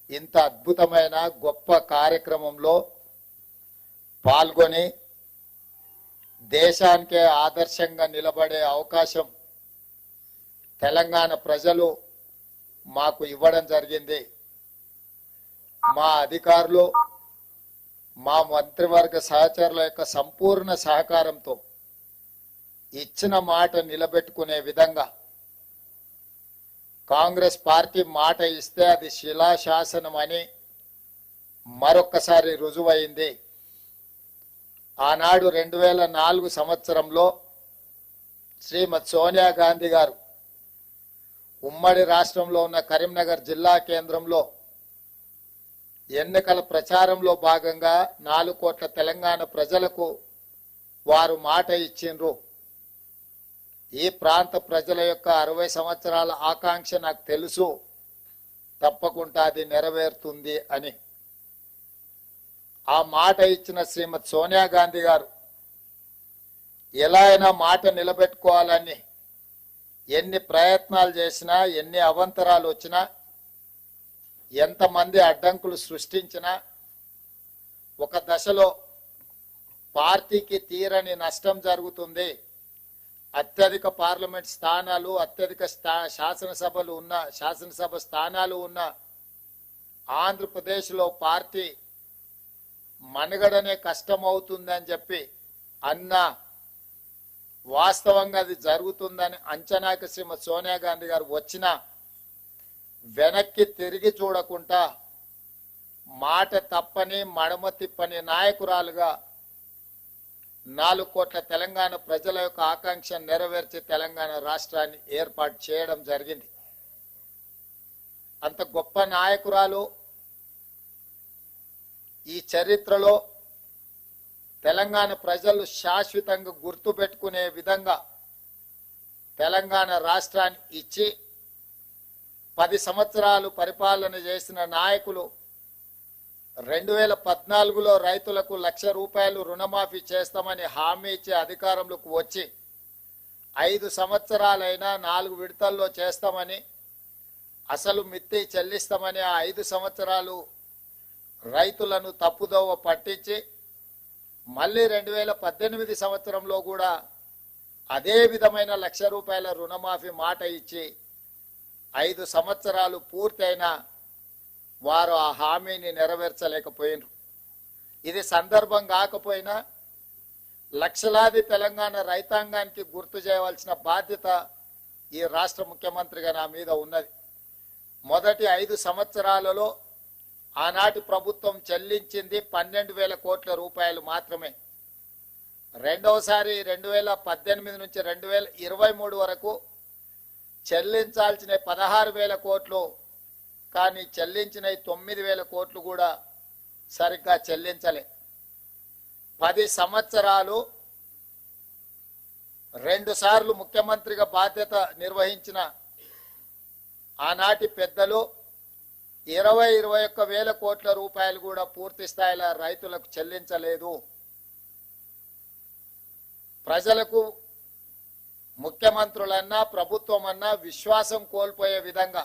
ఇంత అద్భుతమైన గొప్ప కార్యక్రమంలో పాల్గొని దేశానికే ఆదర్శంగా నిలబడే అవకాశం తెలంగాణ ప్రజలు మాకు ఇవ్వడం జరిగింది. మా అధికారులు, మా మంత్రివర్గ సహచరుల యొక్క సంపూర్ణ సహకారంతో ఇచ్చిన మాట నిలబెట్టుకునే విధంగా కాంగ్రెస్ పార్టీ మాట ఇస్తే అది శిలాశాసనం అని మరొక్కసారి రుజువైంది. ఆనాడు 2004 సంవత్సరంలో శ్రీమతి సోనియా గాంధీ గారు ఉమ్మడి రాష్ట్రంలో ఉన్న కరీంనగర్ జిల్లా కేంద్రంలో ఎన్నికల ప్రచారంలో భాగంగా 4 కోట్ల తెలంగాణ ప్రజలకు వారు మాట ఇచ్చిండ్రు. ఈ ప్రాంత ప్రజల యొక్క 60 సంవత్సరాల ఆకాంక్ష నాకు తెలుసు, తప్పకుండా అది నెరవేరుతుంది అని. ఆ మాట ఇచ్చిన శ్రీమతి సోనియా గాంధీ గారు ఎలా అయినా మాట నిలబెట్టుకోవాలని ఎన్ని ప్రయత్నాలు చేసినా, ఎన్ని అవాంతరాలు వచ్చినా, ఎంతమంది అడ్డంకులు సృష్టించినా ఒక దశలో పార్టీకి తీరని నష్టం జరుగుతుంది. అత్యధిక పార్లమెంట్ స్థానాలు, అత్యధిక శాసనసభ స్థానాలు ఉన్న ఆంధ్రప్రదేశ్లో పార్టీ మనుగడనే కష్టమవుతుందని చెప్పి అన్నా, వాస్తవంగా అది జరుగుతుందని అంచనాకి శ్రీమతి సోనియా గాంధీ గారు వచ్చినా వెనక్కి తిరిగి చూడకుండా మాట తప్పని మడమ తిప్పని నాయకురాలుగా 4 కోట్ల తెలంగాణ ప్రజల యొక్క ఆకాంక్ష నెరవేర్చి తెలంగాణ రాష్ట్రాన్ని ఏర్పాటు చేయడం జరిగింది. అంత గొప్ప నాయకురాలు ఈ చరిత్రలో తెలంగాణ ప్రజలు శాశ్వతంగా గుర్తుపెట్టుకునే విధంగా తెలంగాణ రాష్ట్రాన్ని ఇచ్చి 10 సంవత్సరాలు పరిపాలన చేసిన నాయకులు 2014లో రైతులకు ₹1,00,000 రుణమాఫీ చేస్తామని హామీ ఇచ్చి అధికారంలోకి వచ్చి 5 సంవత్సరాలైనా 4 విడతల్లో చేస్తామని, అసలు మిత్తి చెల్లిస్తామని ఆ 5 సంవత్సరాలు రైతులను తప్పుదోవ పట్టించి మళ్ళీ 2018 సంవత్సరంలో కూడా అదే విధమైన ₹1,00,000 రుణమాఫీ మాట ఇచ్చి 5 సంవత్సరాలు పూర్తయినా వారు ఆ హామీని నెరవేర్చలేకపోయినారు. ఇది సందర్భం కాకపోయినా లక్షలాది తెలంగాణ రైతాంగానికి గుర్తు చేయవలసిన బాధ్యత ఈ రాష్ట్ర ముఖ్యమంత్రిగా నా మీద ఉన్నది. మొదటి 5 సంవత్సరాలలో ఆనాటి ప్రభుత్వం చెల్లించింది 12,000 కోట్ల రూపాయలు మాత్రమే. రెండవసారి 2018 నుంచి 2023 వరకు చెల్లించాల్సిన 16,000 కోట్లు, కానీ చెల్లించిన 9,000 కోట్లు కూడా సరిగ్గా చెల్లించలే. 10 సంవత్సరాలు 2 సార్లు ముఖ్యమంత్రిగా బాధ్యత నిర్వహించిన ఆనాటి పెద్దలు 21,000 కోట్ల రూపాయలు కూడా పూర్తి స్థాయిలో రైతులకు చెల్లించలేదు. ప్రజలకు ముఖ్యమంత్రులన్నా ప్రభుత్వం అన్నా విశ్వాసం కోల్పోయే విధంగా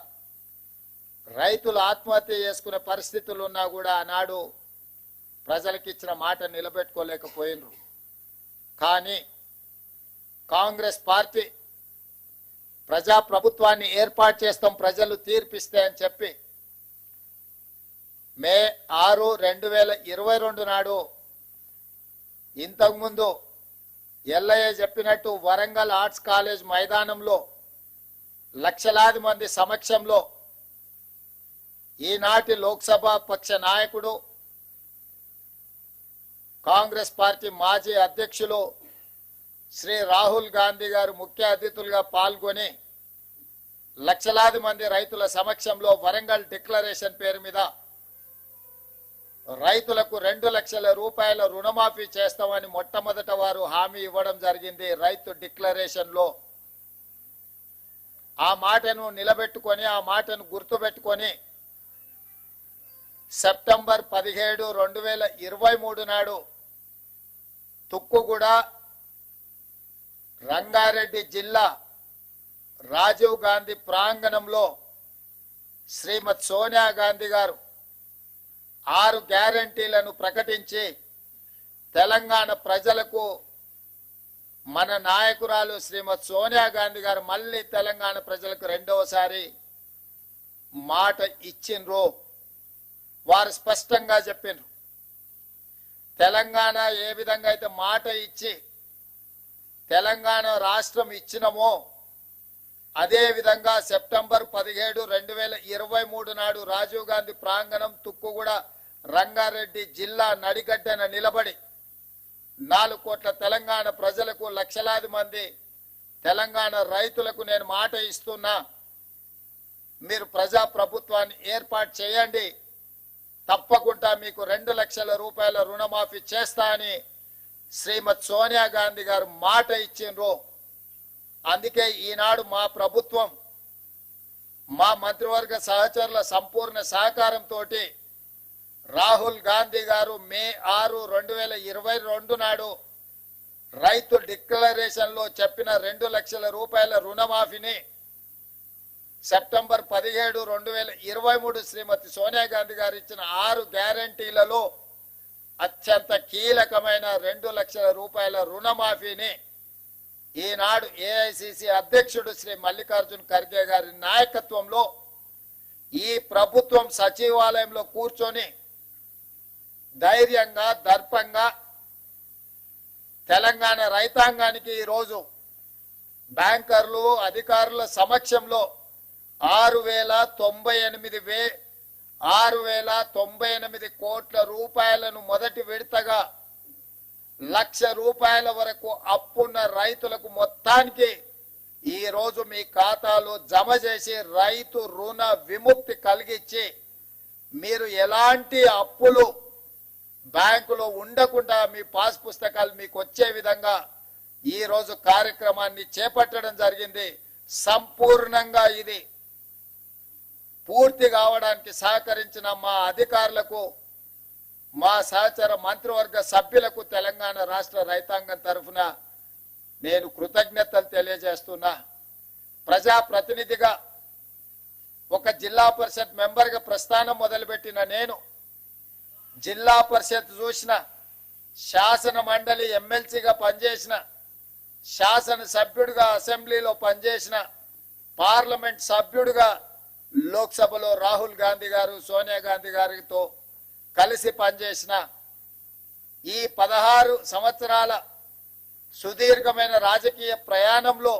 రైతులు ఆత్మహత్య చేసుకునే పరిస్థితులు ఉన్నా కూడా ఆనాడు ప్రజలకు ఇచ్చిన మాట నిలబెట్టుకోలేకపోయినరు. కానీ కాంగ్రెస్ పార్టీ ప్రజాప్రభుత్వాన్ని ఏర్పాటు చేస్తాం, ప్రజలు తీర్పిస్తే అని చెప్పి మే 6, 2022 నాడు ఇంతకుముందు ఎల్లయ్య చెప్పినట్టు వరంగల్ ఆర్ట్స్ కాలేజ్ మైదానంలో లక్షలాది మంది సమక్షంలో ఈనాటి లోక్సభ పక్ష నాయకుడు, కాంగ్రెస్ పార్టీ మాజీ అధ్యక్షులు శ్రీ రాహుల్ గాంధీ గారు ముఖ్య అతిథులుగా పాల్గొని లక్షలాది మంది రైతుల సమక్షంలో వరంగల్ డిక్లరేషన్ పేరు మీద రైతులకు 2,00,000 రూపాయల రుణమాఫీ చేస్తామని మొట్టమొదట వారు హామీ ఇవ్వడం జరిగింది. రైతు డిక్లరేషన్ లో ఆ మాటను నిలబెట్టుకొని, ఆ మాటను గుర్తుపెట్టుకొని సెప్టెంబర్ 17, 2023 నాడు తుక్కుగూడ, రంగారెడ్డి జిల్లా రాజీవ్ గాంధీ ప్రాంగణంలో శ్రీమతి సోనియా గాంధీ గారు 6 గ్యారంటీలను ప్రకటించి తెలంగాణ ప్రజలకు మన నాయకురాలు శ్రీమతి సోనియా గాంధీ గారు మళ్ళీ తెలంగాణ ప్రజలకు రెండవసారి మాట ఇచ్చిండ్రు. వారు స్పష్టంగా చెప్పిండ్రు, తెలంగాణ ఏ విధంగా అయితే మాట ఇచ్చి తెలంగాణ రాష్ట్రం ఇచ్చినమో అదే విధంగా సెప్టెంబర్ 17, 2023 నాడు రాజీవ్ గాంధీ ప్రాంగణం తుక్కుగూడ రంగారెడ్డి జిల్లా నడిగడ్డన నిలబడి 4 కోట్ల తెలంగాణ ప్రజలకు, లక్షలాది మంది తెలంగాణ రైతులకు నేను మాట ఇస్తున్నా, మీరు ప్రజా ప్రభుత్వాన్ని ఏర్పాటు చేయండి, తప్పకుండా మీకు 2 లక్షల రూపాయల రుణమాఫీ చేస్తా అని శ్రీమతి సోనియా గాంధీ గారు మాట ఇచ్చిండ్రు. అందుకే ఈనాడు మా ప్రభుత్వం, మా మంత్రివర్గ సహచరుల సంపూర్ణ సహకారంతో రాహుల్ గాంధీ గారు మే 6, 2022 నాడు రైతు డిక్లరేషన్ లో చెప్పిన 2 లక్షల రూపాయల రుణమాఫీని సెప్టెంబర్ 17, 2023 శ్రీమతి సోనియా గాంధీ గారు ఇచ్చిన 6 గ్యారంటీలలో అత్యంత కీలకమైన 2 లక్షల రూపాయల రుణమాఫీని ఈనాడు ఏఐసిసి అధ్యక్షుడు శ్రీ మల్లికార్జున్ ఖర్గే గారి నాయకత్వంలో ఈ ప్రభుత్వం సచివాలయంలో కూర్చొని ధైర్యంగా, దర్పంగా తెలంగాణ రైతాంగానికి ఈరోజు బ్యాంకర్లు, అధికారుల సమక్షంలో 6,098 కోట్ల రూపాయలను మొదటి విడతగా 1,00,000 రూపాయల వరకు అప్పున్న రైతులకు మొత్తానికి ఈ రోజు మీ ఖాతాలో జమ చేసి రైతు రుణ విముక్తి కలిగించి మీరు ఎలాంటి అప్పులు బ్యాంకులో ఉండకుండా మీ పాస్ పుస్తకాలు మీకు వచ్చే విధంగా ఈ రోజు కార్యక్రమాన్ని చేపట్టడం జరిగింది. సంపూర్ణంగా ఇది పూర్తి కావడానికి సహకరించిన మా అధికారులకు, మా సహచర మంత్రివర్గ సభ్యులకు తెలంగాణ రాష్ట్ర రైతాంగం తరఫున నేను కృతజ్ఞతలు తెలియజేస్తున్నా. ప్రజాప్రతినిధిగా, ఒక జిల్లా పరిషత్ మెంబర్గా ప్రస్థానం మొదలుపెట్టిన నేను జిల్లా పరిషత్ చూసిన, శాసన మండలి ఎమ్మెల్సీగా పనిచేసిన, శాసన సభ్యుడిగా అసెంబ్లీలో పనిచేసిన, పార్లమెంట్ సభ్యుడిగా లోక్సభలో రాహుల్ గాంధీ గారు, సోనియా గాంధీ గారితో కలిసి పనిచేసిన ఈ 16 సంవత్సరాల సుదీర్ఘమైన రాజకీయ ప్రయాణంలో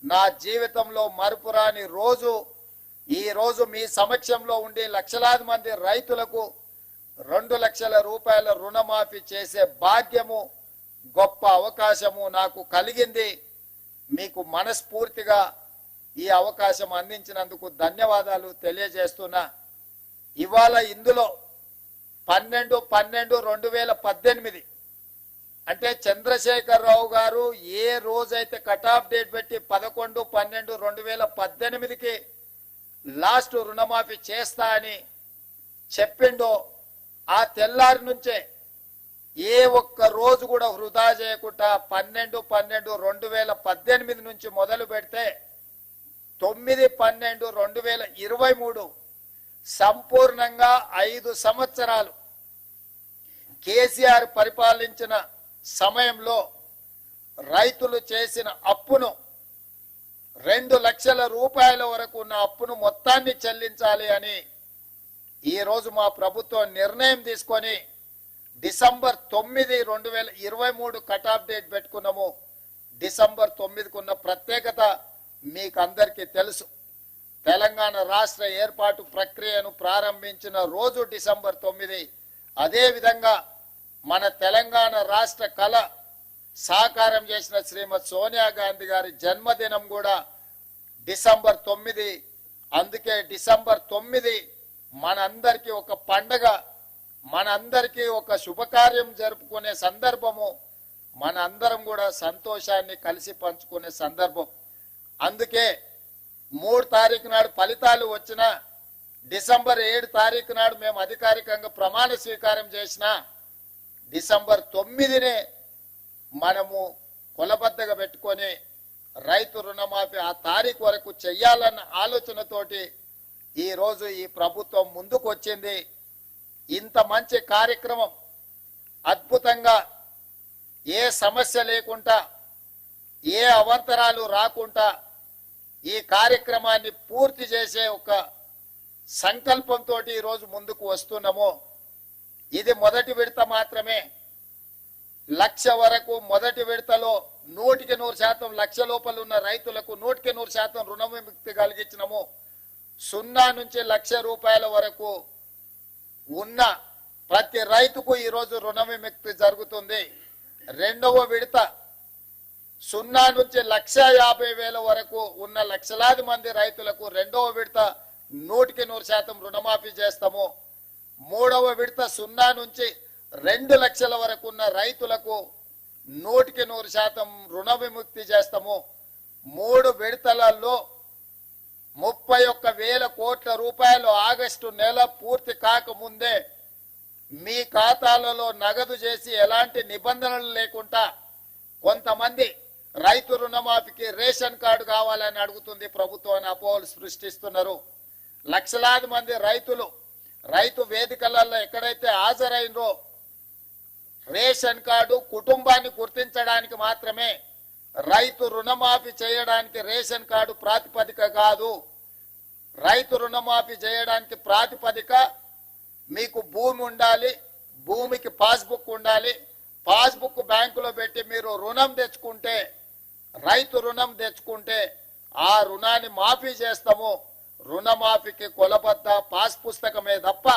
నా జీవితంలో మరుపురాని రోజు ఈ రోజు మీ సమక్షంలో ఉండి లక్షలాది మంది రైతులకు 2 లక్షల రూపాయల రుణమాఫీ చేసే భాగ్యము, గొప్ప అవకాశము నాకు కలిగింది. మీకు మనస్ఫూర్తిగా ఈ అవకాశం అందించినందుకు ధన్యవాదాలు తెలియజేస్తున్నా. ఇవాళ ఇందులో 12/12/2018 అంటే చంద్రశేఖరరావు గారు ఏ రోజైతే కట్ ఆఫ్ డేట్ పెట్టి 11/12/2018కి లాస్ట్ రుణమాఫీ చేస్తా అని చెప్పిండో ఆ తెల్లారి నుంచే ఏ ఒక్క రోజు కూడా వృధా చేయకుండా 12/12/2018 నుంచి మొదలు పెడితే 9/12/2023 సంపూర్ణంగా 5 సంవత్సరాలు కేసీఆర్ పరిపాలించిన సమయంలో రైతులు చేసిన అప్పును 2 లక్షల రూపాయల వరకు ఉన్న అప్పును మొత్తాన్ని చెల్లించాలి అని ఈ రోజు మా ప్రభుత్వం నిర్ణయం తీసుకొని డిసెంబర్ 9, 2023 కట్ ఆఫ్ డేట్ పెట్టుకున్నాము. డిసెంబర్ 9కు ఉన్న ప్రత్యేకత మీకు అందరికీ తెలుసు. తెలంగాణ రాష్ట్ర ఏర్పాటు ప్రక్రియను ప్రారంభించిన రోజు డిసెంబర్ 9. అదే విధంగా మన తెలంగాణ రాష్ట్ర కళ సాకారం చేసిన శ్రీమతి సోనియా గాంధీ గారి జన్మదినం కూడా డిసెంబర్ 9. అందుకే డిసెంబర్ 9 మనందరికీ ఒక పండగ, మనందరికీ ఒక శుభకార్యం జరుపుకునే సందర్భము, మనందరం కూడా సంతోషాన్ని కలిసి పంచుకునే సందర్భం. అందుకే 3 తారీఖు నాడు ఫలితాలు వచ్చిన డిసెంబర్ 7 తారీఖు నాడు మేము అధికారికంగా ప్రమాణ స్వీకారం చేసిన డిసెంబర్ 9నే మనము కొలబద్దగా పెట్టుకొని రైతు రుణమాఫీ ఆ తారీఖు వరకు చెయ్యాలన్న ఆలోచనతోటి ఈ రోజు ఈ ప్రభుత్వం ముందుకు వచ్చింది. ఇంత మంచి కార్యక్రమం అద్భుతంగా ఏ సమస్య లేకుండా ఏ అవంతరాలు రాకుండా ఈ కార్యక్రమాన్ని పూర్తి చేసే ఒక సంకల్పంతో ఈరోజు ముందుకు వస్తున్నాము. ఇది మొదటి విడత మాత్రమే. 1,00,000 వరకు మొదటి విడతలో 100% లక్ష లోపల ఉన్న రైతులకు 100% రుణ విముక్తి కలిగించినము. 0 నుంచి 1,00,000 రూపాయల వరకు ఉన్న ప్రతి రైతుకు ఈరోజు రుణ విముక్తి జరుగుతుంది. రెండవ విడత 0 నుంచి 1,50,000 వరకు ఉన్న లక్షలాది మంది రైతులకు రెండవ విడత 100% రుణమాఫీ చేస్తాము. మూడవ విడత 0 నుంచి 2 లక్షల వరకు ఉన్న రైతులకు 100% రుణ విముక్తి చేస్తాము. 3 విడతలలో 31,000 కోట్ల రూపాయలు ఆగస్టు నెల పూర్తి కాకముందే మీ ఖాతాలలో నగదు చేసి ఎలాంటి నిబంధనలు లేకుండా కొంతమంది రైతు రుణమాఫీకి రేషన్ కార్డు కావాలని అడుగుతుంది ప్రభుత్వాన్ని అపోహలు సృష్టిస్తున్నారు. లక్షలాది మంది రైతులు రైతు వేదికలలో ఎక్కడైతే హాజరైనరో రేషన్ కార్డు కుటుంబాన్ని గుర్తించడానికి మాత్రమే, రైతు రుణమాఫీ చేయడానికి రేషన్ కార్డు ప్రాతిపదిక కాదు. రైతు రుణమాఫీ చేయడానికి ప్రాతిపదిక మీకు భూమి ఉండాలి, భూమికి పాస్బుక్ ఉండాలి. పాస్బుక్ బ్యాంకులో పెట్టి మీరు రుణం తెచ్చుకుంటే, రైతు రుణం తెచ్చుకుంటే ఆ రుణాన్ని మాఫీ చేస్తాము. రుణమాఫీకి కొలబద్ద పాస్ పుస్తకమే తప్ప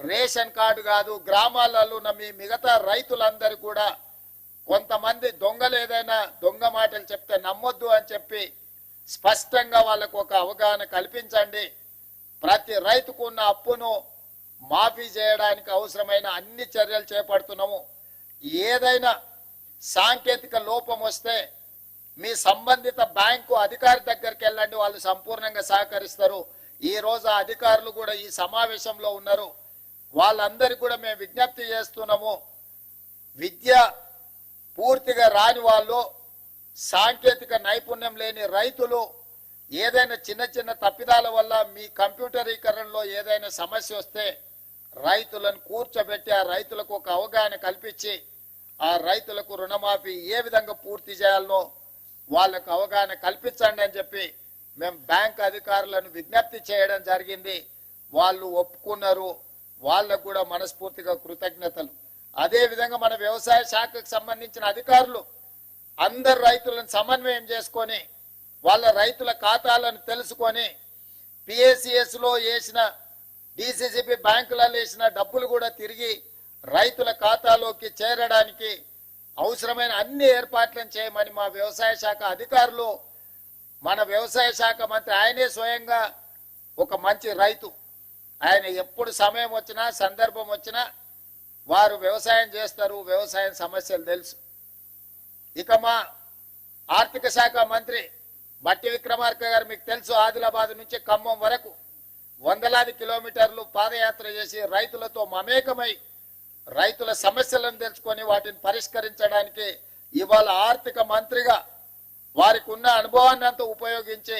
రేషన్ కార్డు కాదు. గ్రామాలలో ఉన్న మీ మిగతా రైతులందరూ కూడా కొంతమంది దొంగలు ఏదైనా దొంగ మాటలు చెప్తే నమ్మొద్దు అని చెప్పి స్పష్టంగా వాళ్ళకు ఒక అవగాహన కల్పించండి. ప్రతి రైతుకు ఉన్న అప్పును మాఫీ చేయడానికి అవసరమైన అన్ని చర్యలు చేపడుతున్నాము. ఏదైనా సాంకేతిక లోపం వస్తే మీ సంబంధిత బ్యాంకు అధికారి దగ్గరికి వెళ్ళండి, వాళ్ళు సంపూర్ణంగా సహకరిస్తారు. ఈ రోజు ఆ అధికారులు కూడా ఈ సమావేశంలో ఉన్నారు. వాళ్ళందరికీ కూడా మేము విజ్ఞప్తి చేస్తున్నాము. విద్య పూర్తిగా రాని వాళ్ళు, సాంకేతిక నైపుణ్యం లేని రైతులు ఏదైనా చిన్న చిన్న తప్పిదాల వల్ల మీ కంప్యూటరీకరణలో ఏదైనా సమస్య వస్తే రైతులను కూర్చోబెట్టి ఆ రైతులకు ఒక అవగాహన కల్పించి ఆ రైతులకు రుణమాఫీ ఏ విధంగా పూర్తి చేయాలనో వాళ్ళకు అవగాహన కల్పించండి అని చెప్పి మేము బ్యాంక్ అధికారులను విజ్ఞప్తి చేయడం జరిగింది. వాళ్ళు ఒప్పుకున్నారు. వాళ్ళకు కూడా మనస్ఫూర్తిగా కృతజ్ఞతలు. అదే విధంగా మన వ్యవసాయ శాఖకు సంబంధించిన అధికారులు అందరు రైతులను సమన్వయం చేసుకొని వాళ్ళ రైతుల ఖాతాలను తెలుసుకొని పిఏసిఎస్ లో వేసిన డిసిసిబి బ్యాంకులలో వేసిన డబ్బులు కూడా తిరిగి రైతుల ఖాతాలోకి చేరడానికి అవసరమైన అన్ని ఏర్పాట్లను చేయమని మా వ్యవసాయ శాఖ అధికారులు, మన వ్యవసాయ శాఖ మంత్రి ఆయనే స్వయంగా ఒక మంచి రైతు. ఆయన ఎప్పుడు సమయం వచ్చినా సందర్భం వచ్చినా వారు వ్యవసాయం చేస్తారు. వ్యవసాయం సమస్యలు తెలుసు. ఇక మా ఆర్థిక శాఖ మంత్రి బట్టి విక్రమార్క గారు మీకు తెలుసు, ఆదిలాబాద్ నుంచి ఖమ్మం వరకు వందలాది కిలోమీటర్లు పాదయాత్ర చేసి రైతులతో మమేకమై రైతుల సమస్యలను తెలుసుకొని వాటిని పరిష్కరించడానికి ఇవాళ ఆర్థిక మంత్రిగా వారికి ఉన్న అనుభవాన్ని అంతా ఉపయోగించి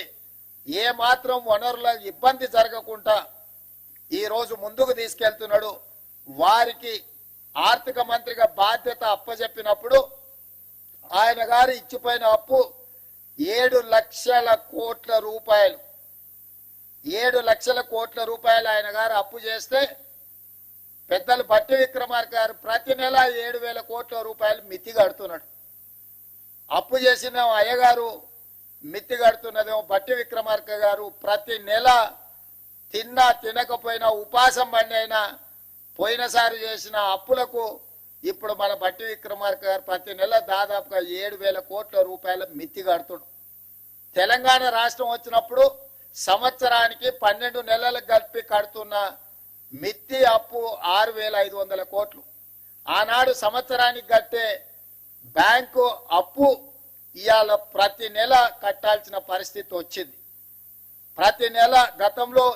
ఏ మాత్రం వనరుల ఇబ్బంది జరగకుండా ఈ రోజు ముందుకు తీసుకెళ్తున్నాడు. వారికి ఆర్థిక మంత్రిగా బాధ్యత అప్పజెప్పినప్పుడు ఆయన గారు ఇచ్చిపోయిన అప్పు 7 లక్షల కోట్ల రూపాయలు. 7 లక్షల కోట్ల రూపాయలు ఆయన గారు అప్పు చేస్తే పెద్దలు బట్టి విక్రమార్క గారు ప్రతి నెల 7,000 కోట్ల రూపాయలు మిత్తి కడుతున్నాడు. అప్పు చేసిన అయ్యగారు మిత్తి కడుతున్నదేమో బట్టి విక్రమార్క గారు ప్రతి నెల తిన్నా తినకపోయినా ఉపాసం బండి అయినా పోయినసారి చేసిన అప్పులకు ఇప్పుడు మన బట్టి విక్రమార్క గారు ప్రతి నెల దాదాపుగా 7,000 కోట్ల రూపాయల మిత్తి కడుతున్నాడు. తెలంగాణ రాష్ట్రం వచ్చినప్పుడు సంవత్సరానికి 12 నెలలకు కలిపి కడుతున్న మిత్తి అప్పు 6,500 కోట్లు. ఆనాడు సంవత్సరానికి కట్టే బ్యాంకు అప్పు ఇవాళ ప్రతి నెల కట్టాల్సిన పరిస్థితి వచ్చింది. ప్రతి నెల గతంలో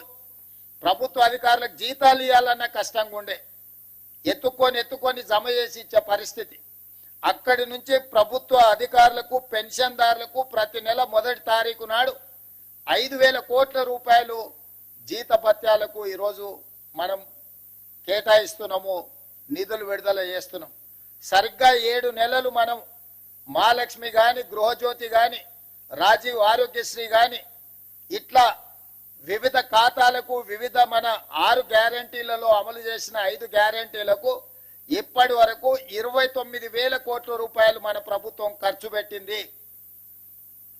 ప్రభుత్వ అధికారులకు జీతాలు ఇవ్వాలన్న కష్టంగా ఉండే, ఎత్తుకొని జమ చేసి ఇచ్చే పరిస్థితి. అక్కడి నుంచి ప్రభుత్వ అధికారులకు పెన్షన్దారులకు ప్రతి నెల మొదటి తారీఖు నాడు 5,000 కోట్ల రూపాయలు జీతభత్యాలకు ఈరోజు మనం కేటాయిస్తున్నాము, నిధులు విడుదల చేస్తున్నాం. సరిగ్గా 7 నెలలు మనం మహాలక్ష్మి కానీ, గృహజ్యోతి కానీ, రాజీవ్ ఆరోగ్యశ్రీ కానీ ఇట్లా వివిధ ఖాతాలకు వివిధ మన 6 గ్యారంటీలలో అమలు చేసిన 5 గ్యారంటీలకు ఇప్పటి వరకు 29,000 కోట్ల రూపాయలు మన ప్రభుత్వం ఖర్చు పెట్టింది.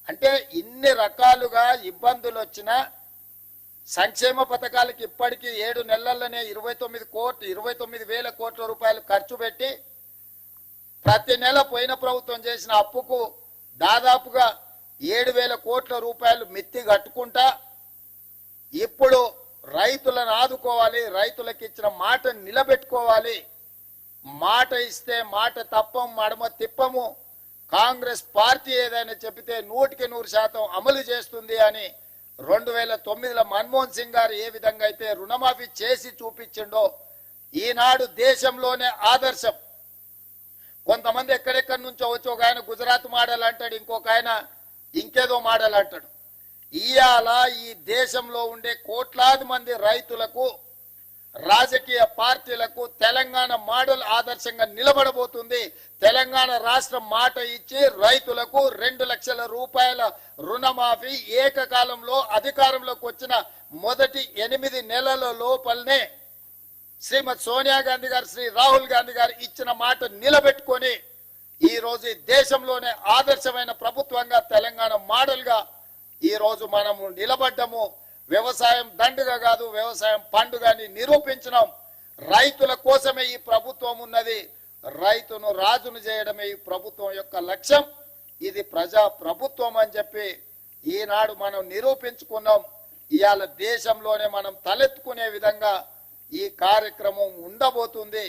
అంటే ఇన్ని రకాలుగా ఇబ్బందులు వచ్చినా సంక్షేమ పథకాలకు ఇప్పటికీ 7 నెలల్లోనే 29,000 కోట్ల రూపాయలు ఖర్చు పెట్టి ప్రతి నెల పోయిన ప్రభుత్వం చేసిన అప్పుకు దాదాపుగా 7,000 కోట్ల రూపాయలు మిత్తి కట్టుకుంటా ఇప్పుడు రైతులను ఆదుకోవాలి, రైతులకు ఇచ్చిన మాట నిలబెట్టుకోవాలి. మాట ఇస్తే మాట తప్పం, మడమ తిప్పము. కాంగ్రెస్ పార్టీ ఏదైనా చెబితే 100% అమలు చేస్తుంది అని 2009లో మన్మోహన్ సింగ్ గారు ఏ విధంగా అయితే రుణమాఫీ చేసి చూపించిండో ఈనాడు దేశంలోనే ఆదర్శం. కొంతమంది ఎక్కడెక్కడి నుంచో వచ్చి ఒక ఆయన గుజరాత్ మోడల్ అంటాడు, ఇంకొక ఆయన ఇంకేదో మోడల్ అంటాడు. ఇవాళ ఈ దేశంలో ఉండే కోట్లాది మంది రైతులకు, రాజకీయ పార్టీలకు తెలంగాణ మోడల్ ఆదర్శంగా నిలబడబోతుంది. తెలంగాణ రాష్ట్రం మాట ఇచ్చి రైతులకు 2 లక్షల రూపాయల రుణమాఫీ ఏకకాలంలో అధికారంలోకి వచ్చిన మొదటి 8 నెలల లోపలనే శ్రీమతి సోనియా గాంధీ గారు, శ్రీ రాహుల్ గాంధీ గారు ఇచ్చిన మాట నిలబెట్టుకొని ఈ రోజు దేశంలోనే ఆదర్శమైన ప్రభుత్వంగా తెలంగాణ మోడల్ గా ఈ రోజు మనము నిలబడ్డము. వ్యవసాయం దండుగా కాదు, వ్యవసాయం పండుగని నిరూపించినాం. రైతుల కోసమే ఈ ప్రభుత్వం ఉన్నది, రైతును రాజును చేయడమే ఈ ప్రభుత్వం యొక్క లక్ష్యం. ఇది ప్రజా ప్రభుత్వం అని చెప్పి ఈనాడు మనం నిరూపించుకున్నాం. ఇవాళ దేశంలోనే మనం తలెత్తుకునే విధంగా ఈ కార్యక్రమం ఉండబోతుంది.